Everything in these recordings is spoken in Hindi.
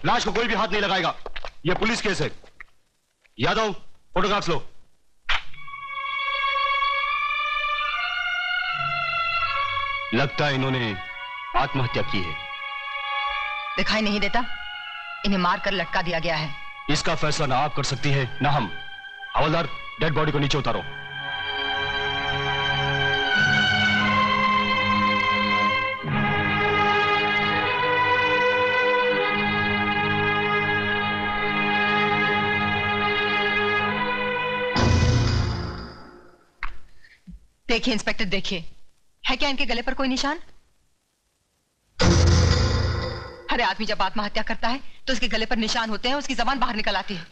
लाश को कोई भी हाथ नहीं लगाएगा। यह पुलिस केस है। यादव, फोटोग्राफ्स लो। लगता है इन्होंने आत्महत्या की है। दिखाई नहीं देता? इन्हें मारकर लटका दिया गया है। इसका फैसला ना आप कर सकती है ना हम। हवलदार, डेड बॉडी को नीचे उतारो। देखिए इंस्पेक्टर, देखिए, है क्या इनके गले पर कोई निशान? हर आदमी जब आत्महत्या करता है तो उसके गले पर निशान होते हैं, उसकी जबान बाहर निकल आती है।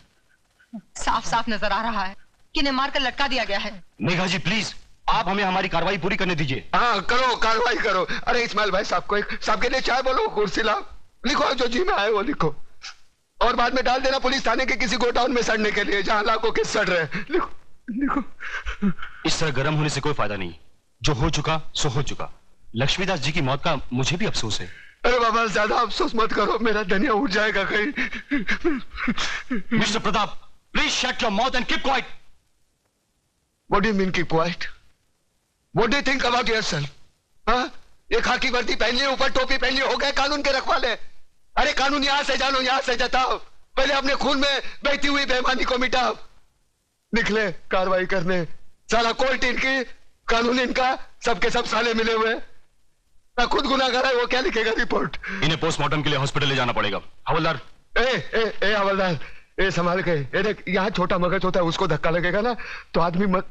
साफ साफ नजर आ रहा है कि इन्हें मारकर लटका दिया गया है। मेघा जी प्लीज, आप हमें हमारी कार्रवाई पूरी करने दीजिए। हाँ करो, कार्रवाई करो। अरे इस्माइल भाई साहब को साहब के लिए चाय बोलो, कुर्सी लाओ, लिखो जो जी में आए वो लिखो, और बाद में डाल देना पुलिस थाने के किसी गोडाउन में सड़ने के लिए जहां लाखों के सड़ रहे हैं। लिखो लिखो। इस तरह गर्म होने से कोई फायदा नहीं। जो हो चुका सो हो चुका। लक्ष्मीदास जी की मौत का मुझे भी अफसोस है। अरे बाबा ज्यादा अफसोस मत करो, मेरा धनिया उठ जाएगा कहीं। Mister Pratap, please shut your mouth and keep quiet. What do you mean keep quiet? What do you think about yourself? हाँ, ये खाकी वर्दी पहन ली, ऊपर टोपी पहन ली, हो गए कानून के रखवाले। अरे कानून यहां से जानो, यहां से जताओ, पहले अपने खून में बहती हुई बेईमानी को मिटाओ। निकले कार्रवाई करने। साला कोर्ट इनकी, कानून इनका, सबके सब साले मिले हुए। ना खुद गुनाहगार है, वो क्या लिखेगा रिपोर्ट? इन्हें पोस्टमार्टम के लिए हॉस्पिटल ले जाना पड़ेगा। हवलदार। ए हवलदार, ए संभाल के। ए देख, यहाँ छोटा मगज होता है, उसको धक्का लगेगा ना तो आदमी मत।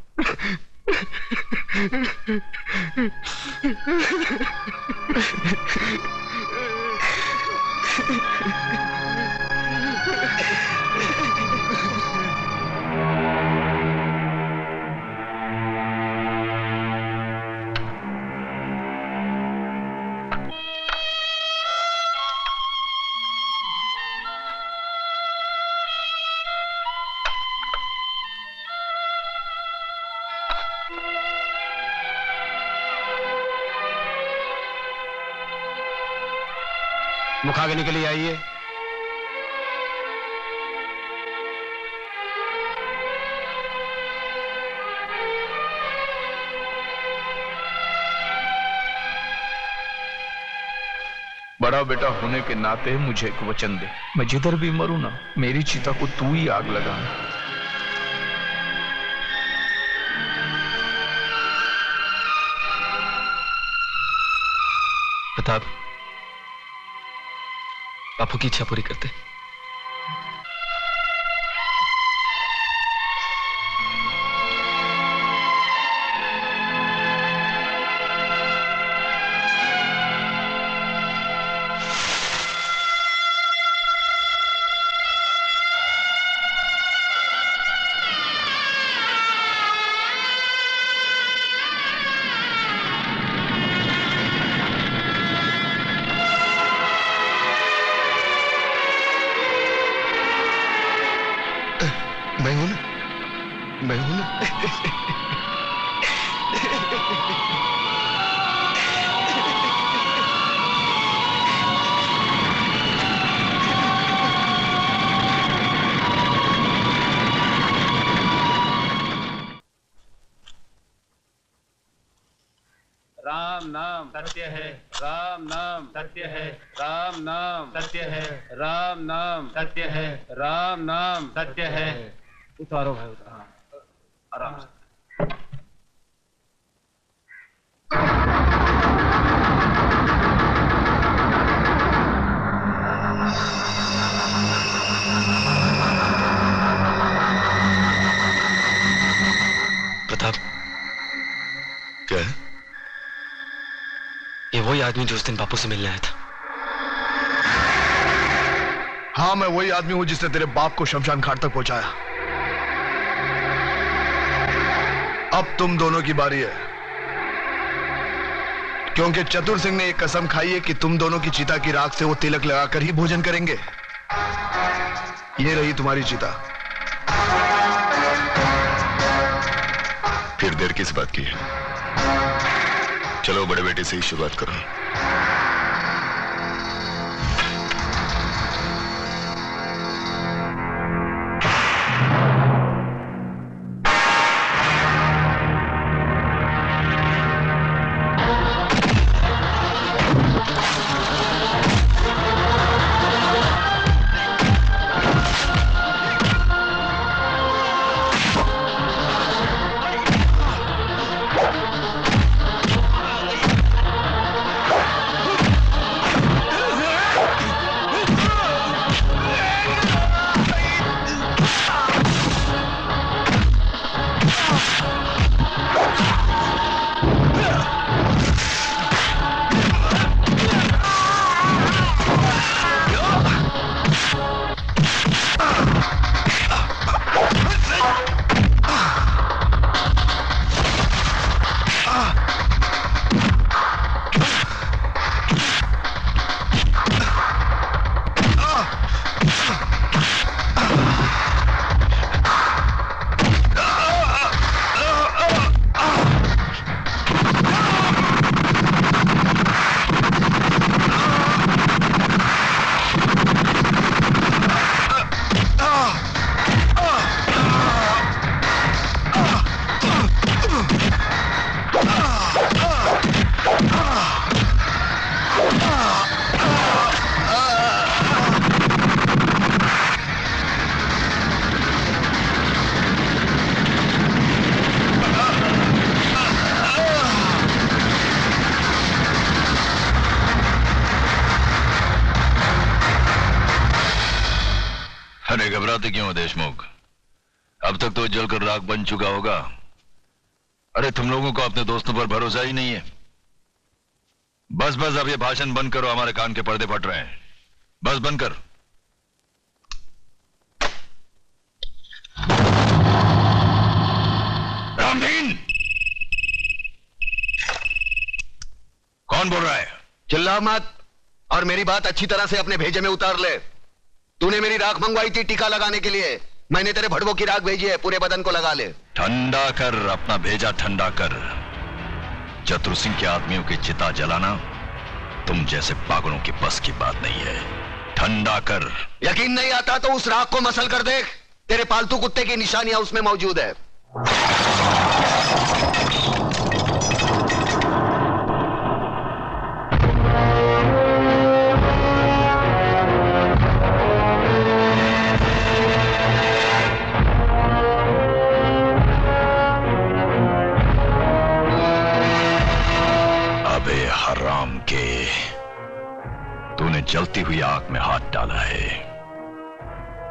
मुखाग्नि के लिए आइए। बड़ा बेटा होने के नाते मुझे एक वचन दे, मैं जिधर भी मरूं ना, मेरी चिता को तू ही आग लगाना। प्रताप, बापू की इच्छा पूरी करते। मैं हूं ना। राम नाम सत्य है, राम नाम सत्य है, राम नाम सत्य है, राम नाम सत्य है, राम नाम सत्य है। उतारो भाई, उतारो आराम से। प्रताप, क्या है? ये वही आदमी जो उस दिन बापू से मिलने आया था। हाँ, मैं वही आदमी हूं जिसने तेरे बाप को शमशान घाट तक पहुंचाया। अब तुम दोनों की बारी है, क्योंकि चतुर सिंह ने एक कसम खाई है कि तुम दोनों की चिता की राख से वो तिलक लगाकर ही भोजन करेंगे। ये रही तुम्हारी चिता। फिर देर किस बात की है? चलो बड़े बेटे से ही शुरुआत करो। घबराते क्यों हो देशमुख? अब तक तो जलकर राख बन चुका होगा। अरे तुम लोगों को अपने दोस्तों पर भरोसा ही नहीं है। बस बस अब ये भाषण बंद करो, हमारे कान के पर्दे फट रहे हैं। बस बंद कर। रामदीन, कौन बोल रहा है? चिल्ला मत और मेरी बात अच्छी तरह से अपने भेजे में उतार ले। तूने मेरी राख मंगवाई थी टीका लगाने के लिए, मैंने तेरे भड़वों की राख भेजी है, पूरे बदन को लगा ले। ठंडा कर, अपना भेजा ठंडा कर। चतुर सिंह के आदमियों की चिता जलाना तुम जैसे पागलों की बस की बात नहीं है। ठंडा कर। यकीन नहीं आता तो उस राख को मसल कर देख, तेरे पालतू कुत्ते की निशानियां उसमें मौजूद है। हराम के, तूने जलती हुई आग में हाथ डाला है।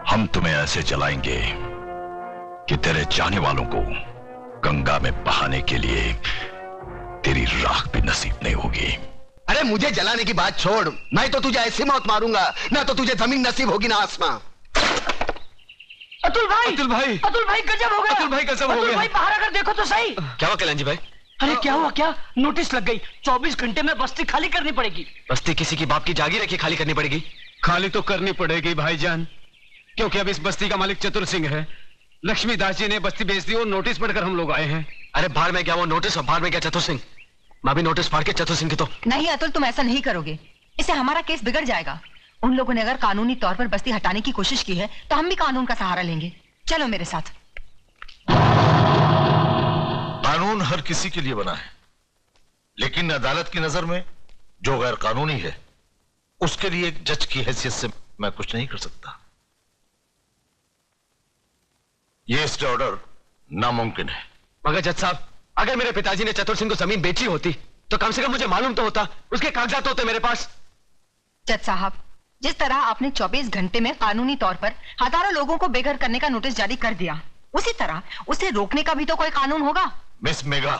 हम तुम्हें ऐसे जलाएंगे कि तेरे चाहने वालों को गंगा में बहाने के लिए तेरी राख भी नसीब नहीं होगी। अरे मुझे जलाने की बात छोड़, मैं तो तुझे ऐसी मौत मारूंगा ना तो तुझे जमीन नसीब होगी ना आसमां। अतुल भाई, अतुल भाई, अतुल भाई गजब हो गया। अतुल भाई गजब हो अतुल गया। भाई बाहर आकर देखो तो सही। क्या हुआ कल्याण जी भाई? अरे क्या हुआ? क्या नोटिस लग गई, 24 घंटे में बस्ती खाली करनी पड़ेगी। बस्ती किसी की बाप की जागीर है कि खाली करनी पड़ेगी? खाली तो करनी पड़ेगी भाईजान, क्योंकि अब इस बस्ती का मालिक चतुर सिंह है। लक्ष्मीदास जी ने बस्ती बेच दी और नोटिस पढ़कर हम लोग आए हैं। अरे बाहर में क्या वो नोटिस और बाहर में क्या चतुर सिंह? मैं भी नोटिस फाड़ के चतुर सिंह की तो। नहीं अतुल, तुम ऐसा नहीं करोगे, इससे हमारा केस बिगड़ जाएगा। उन लोगों ने अगर कानूनी तौर पर बस्ती हटाने की कोशिश की है तो हम भी कानून का सहारा लेंगे। चलो मेरे साथ। कानून हर किसी के लिए बना है, लेकिन अदालत की नजर में जो गैर कानूनी है उसके लिए एक जज की हैसियत से मैं कुछ नहीं कर सकता। ये स्टे ऑर्डर नामुमकिन है। मगर जज साहब, अगर मेरे पिताजी ने चतुर सिंह को जमीन बेची होती तो कम से कम मुझे मालूम तो होता, उसके कागजात होते मेरे पास। जज साहब, जिस तरह आपने 24 घंटे में कानूनी तौर पर हजारों लोगों को बेघर करने का नोटिस जारी कर दिया, उसी तरह उसे रोकने का भी तो कोई कानून होगा। मिस मेघा,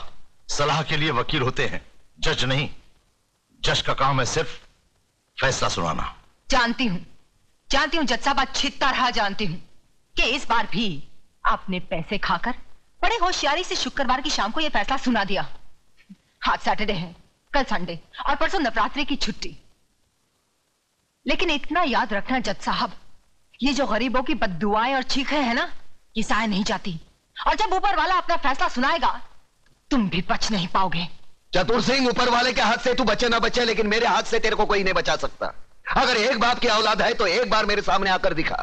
सलाह के लिए वकील होते हैं, जज नहीं। जज का काम है सिर्फ फैसला सुनाना। जानती हूँ जज साहब, अच्छी तरह जानती हूँ कि इस बार भी आपने पैसे खाकर बड़े होशियारी से शुक्रवार की शाम को यह फैसला सुना दिया। आज सैटरडे है, कल संडे और परसों नवरात्रि की छुट्टी। लेकिन इतना याद रखना जज साहब, ये जो गरीबों की बद्दुआएं और चीखें हैं ना, ये साए नहीं जाती। और जब ऊपर वाला अपना फैसला सुनाएगा तुम भी बच नहीं पाओगे। चतुर सिंह, ऊपर वाले के हाथ से तू बचे ना बचे, लेकिन मेरे हाथ से तेरे को कोई नहीं बचा सकता। अगर एक बाप की औलाद है तो एक बार मेरे सामने आकर दिखा।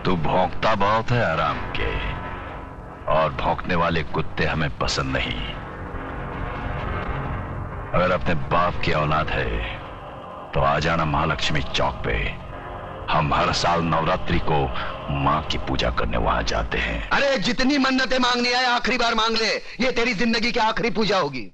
तू भौंकता बहुत है आराम के, और भौंकने वाले कुत्ते हमें पसंद नहीं। अगर अपने बाप की औलाद है तो आ जाना महालक्ष्मी चौक पे। हम हर साल नवरात्रि को मां की पूजा करने वहां जाते हैं। अरे जितनी मन्नतें मांगनी है आखिरी बार मांग ले, ये तेरी जिंदगी की आखिरी पूजा होगी।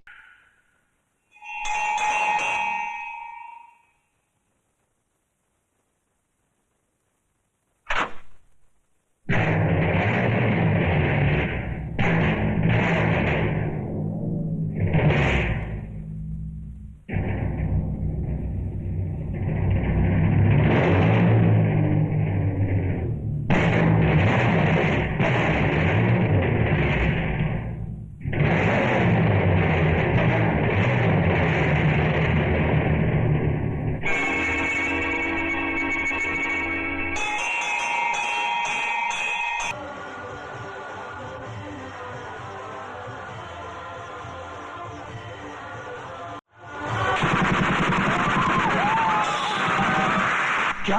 क्या?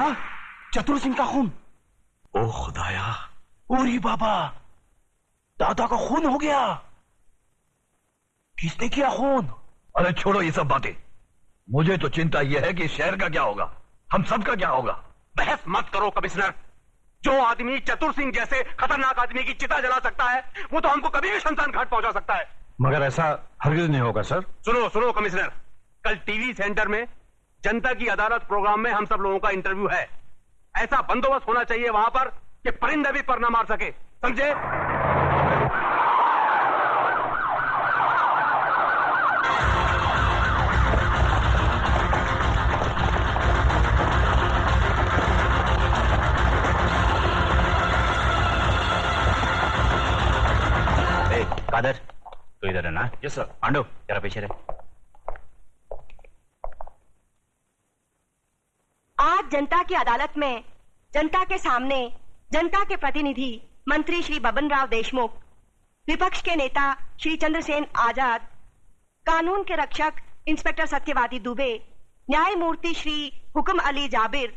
चतुर सिंह का खून? ओ खुदाया, ओरी बाबा, दादा का खून हो गया। किसने किया खून? अरे छोड़ो ये सब बातें, मुझे तो चिंता यह है कि शहर का क्या होगा, हम सबका क्या होगा। बहस मत करो कमिश्नर। जो आदमी चतुर सिंह जैसे खतरनाक आदमी की चिता जला सकता है, वो तो हमको कभी भी शमशान घाट पहुंचा सकता है। मगर ऐसा हरगिज नहीं होगा सर। सुनो सुनो कमिश्नर, कल टीवी सेंटर में जनता की अदालत प्रोग्राम में हम सब लोगों का इंटरव्यू है। ऐसा बंदोबस्त होना चाहिए वहां पर कि परिंदे भी पर न मार सके, समझे? कादर, तो इधर है ना? Yes sir. पांडु, जरा पीछे रहे। आज जनता की अदालत में जनता के सामने जनता के प्रतिनिधि मंत्री श्री बबन राव देशमुख, विपक्ष के नेता श्री चंद्रसेन आजाद, कानून के रक्षक इंस्पेक्टर सत्यवादी दुबे, न्यायमूर्ति श्री हुक्म अली जाबिर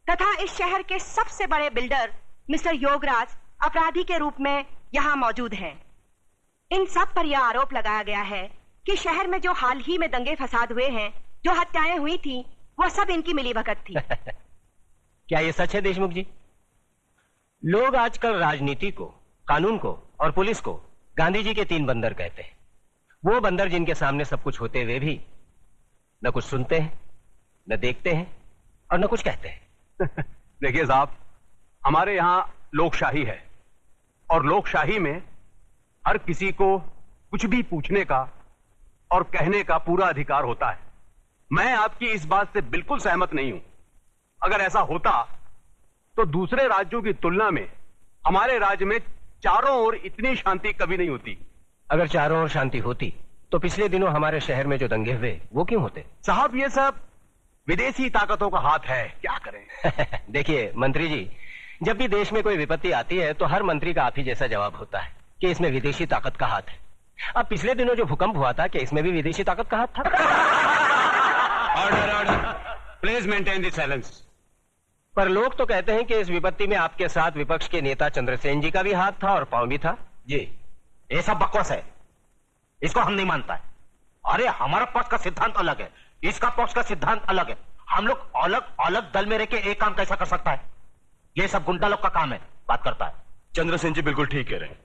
तथा इस शहर के सबसे बड़े बिल्डर मिस्टर योगराज अपराधी के रूप में यहाँ मौजूद हैं। इन सब पर यह आरोप लगाया गया है कि शहर में जो हाल ही में दंगे फसाद हुए हैं, जो हत्याएं हुई थी, वह सब इनकी मिलीभगत थी। क्या ये सच है देशमुख जी? लोग आजकल राजनीति को, कानून को और पुलिस को गांधी जी के 3 बंदर कहते हैं। वो बंदर जिनके सामने सब कुछ होते हुए भी न कुछ सुनते हैं, न देखते हैं और न कुछ कहते हैं। देखिए साहब, हमारे यहाँ लोकशाही है और लोकशाही में हर किसी को कुछ भी पूछने का और कहने का पूरा अधिकार होता है। मैं आपकी इस बात से बिल्कुल सहमत नहीं हूं। अगर ऐसा होता तो दूसरे राज्यों की तुलना में हमारे राज्य में चारों ओर इतनी शांति कभी नहीं होती। अगर चारों ओर शांति होती तो पिछले दिनों हमारे शहर में जो दंगे हुए वो क्यों होते? साहब, ये सब विदेशी ताकतों का हाथ है, क्या करें? देखिए मंत्री जी, जब भी देश में कोई विपत्ति आती है तो हर मंत्री का आप ही जैसा जवाब होता है कि इसमें विदेशी ताकत का हाथ है। अब पिछले दिनों जो भूकंप हुआ था, क्या इसमें भी विदेशी ताकत का हाथ था? Order, order, please maintain the silence. पर लोग तो कहते हैं कि इस विपत्ति में आपके साथ विपक्ष के नेता चंद्रसेन जी का भी हाथ था और पांव भी था। जी, ये सब बकवास है, इसको हम नहीं मानता है। अरे हमारा पक्ष का सिद्धांत अलग है, इसका पक्ष का सिद्धांत अलग है। हम लोग अलग अलग दल में रह के एक काम कैसा कर सकता है? ये सब गुंडा लोग का काम है, बात करता है। चंद्रसेन जी बिल्कुल ठीक कह रहे हैं।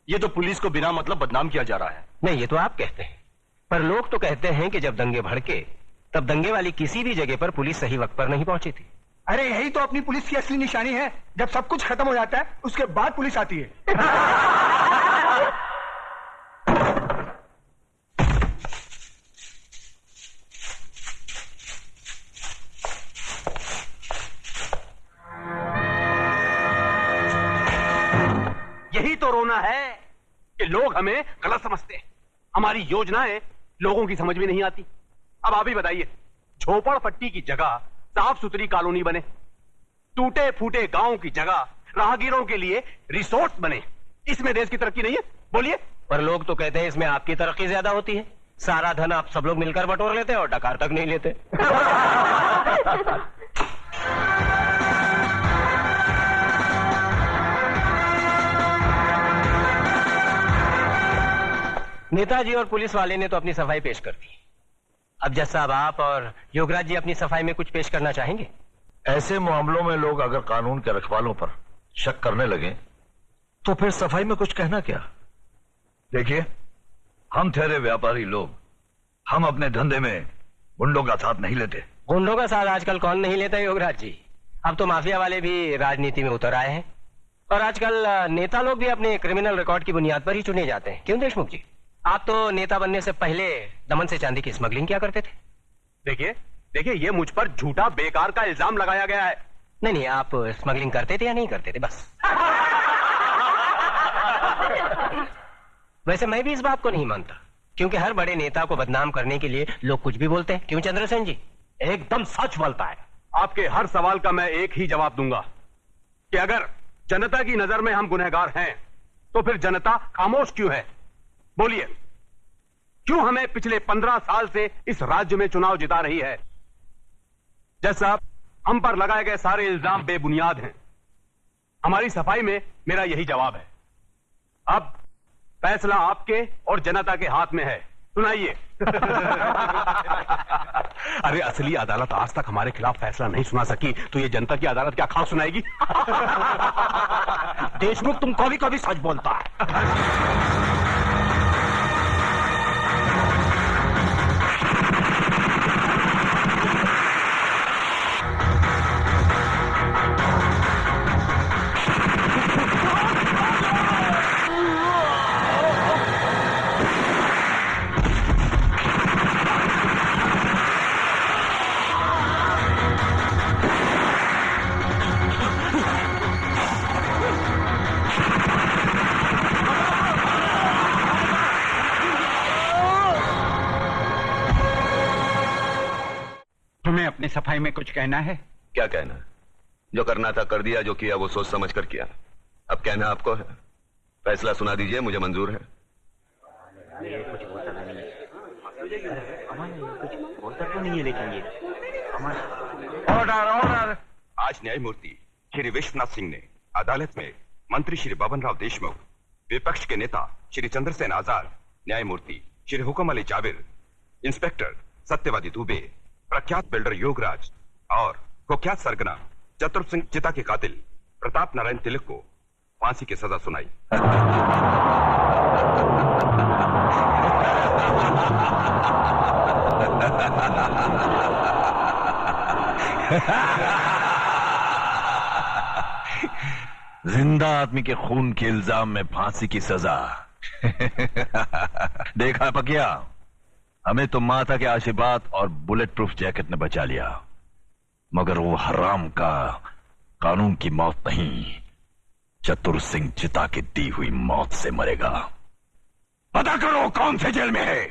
ये तो पुलिस को बिना मतलब बदनाम किया जा रहा है। नहीं, ये तो आप कहते हैं, पर लोग तो कहते हैं कि जब दंगे भड़के तब दंगे वाली किसी भी जगह पर पुलिस सही वक्त पर नहीं पहुंची थी। अरे यही तो अपनी पुलिस की असली निशानी है। जब सब कुछ खत्म हो जाता है उसके बाद पुलिस आती है। यही तो रोना है कि लोग हमें गलत समझते हैं। हमारी योजनाएं लोगों की समझ में नहीं आती। अब आप ही बताइए, झोपड़पट्टी की जगह साफ सुथरी कॉलोनी बने, टूटे फूटे गांव की जगह राहगीरों के लिए रिसोर्ट बने, इसमें देश की तरक्की नहीं है? बोलिए। पर लोग तो कहते हैं इसमें आपकी तरक्की ज्यादा होती है। सारा धन आप सब लोग मिलकर बटोर लेते हैं और डकार तक नहीं लेते। नेताजी और पुलिस वाले ने तो अपनी सफाई पेश कर दी। अब जज साहब, आप और योगराज जी अपनी सफाई में कुछ पेश करना चाहेंगे? ऐसे मामलों में लोग अगर कानून के रखवालों पर शक करने लगे तो फिर सफाई में कुछ कहना क्या? देखिए, हम ठहरे व्यापारी लोग, हम अपने धंधे में गुंडों का साथ नहीं लेते। गुंडों का साथ आजकल कौन नहीं लेता योगराज जी? अब तो माफिया वाले भी राजनीति में उतर आए हैं और आजकल नेता लोग भी अपने क्रिमिनल रिकॉर्ड की बुनियाद पर ही चुने जाते हैं। क्यों देशमुख जी, आप तो नेता बनने से पहले दमन से चांदी की स्मगलिंग क्या करते थे? देखिए देखिए, ये मुझ पर झूठा बेकार का इल्जाम लगाया गया है। नहीं नहीं, आप स्मगलिंग करते थे या नहीं करते थे? बस। वैसे मैं भी इस बात को नहीं मानता, क्योंकि हर बड़े नेता को बदनाम करने के लिए लोग कुछ भी बोलते हैं। क्यों चंद्रसेन जी? एकदम सच बोलता है। आपके हर सवाल का मैं एक ही जवाब दूंगा कि अगर जनता की नजर में हम गुनहगार हैं तो फिर जनता खामोश क्यों है? बोलिए, क्यों हमें पिछले 15 साल से इस राज्य में चुनाव जिता रही है? जज साहब, हम पर लगाए गए सारे इल्जाम बेबुनियाद हैं। हमारी सफाई में मेरा यही जवाब है। अब फैसला आपके और जनता के हाथ में है, सुनाइए। अरे असली अदालत आज तक हमारे खिलाफ फैसला नहीं सुना सकी तो ये जनता की अदालत क्या खास सुनाएगी? देशमुख, तुम कभी कभी सच बोलता है। अपनी सफाई में कुछ कहना है? क्या कहना? जो करना था कर दिया, जो किया वो सोच समझ कर किया। अब कहना आपको है। फैसला सुना दीजिए, मुझे मंजूर है। कुछ बोलता नहीं है, कुछ बोलता तो नहीं है, लेकिन ये ऑर्डर ऑर्डर। आज न्यायमूर्ति श्री विश्वनाथ सिंह ने अदालत में मंत्री श्री बबन राव देशमुख, विपक्ष के नेता श्री चंद्रसेन आजाद, न्यायमूर्ति श्री हुकम अली जाबिर, इंस्पेक्टर सत्यवादी दुबे, प्रख्यात बिल्डर योगराज और कुख्यात सरगना चतुर सिंह चिता के कातिल प्रताप नारायण तिलक को फांसी की सजा सुनाई। जिंदा आदमी के खून के इल्जाम में फांसी की सजा। देखा पकिया, हमें तो माता के आशीर्वाद और बुलेट प्रूफ जैकेट ने बचा लिया, मगर वो हराम का कानून की मौत नहीं, चतुर सिंह चिता की दी हुई मौत से मरेगा। पता करो कौन से जेल में है।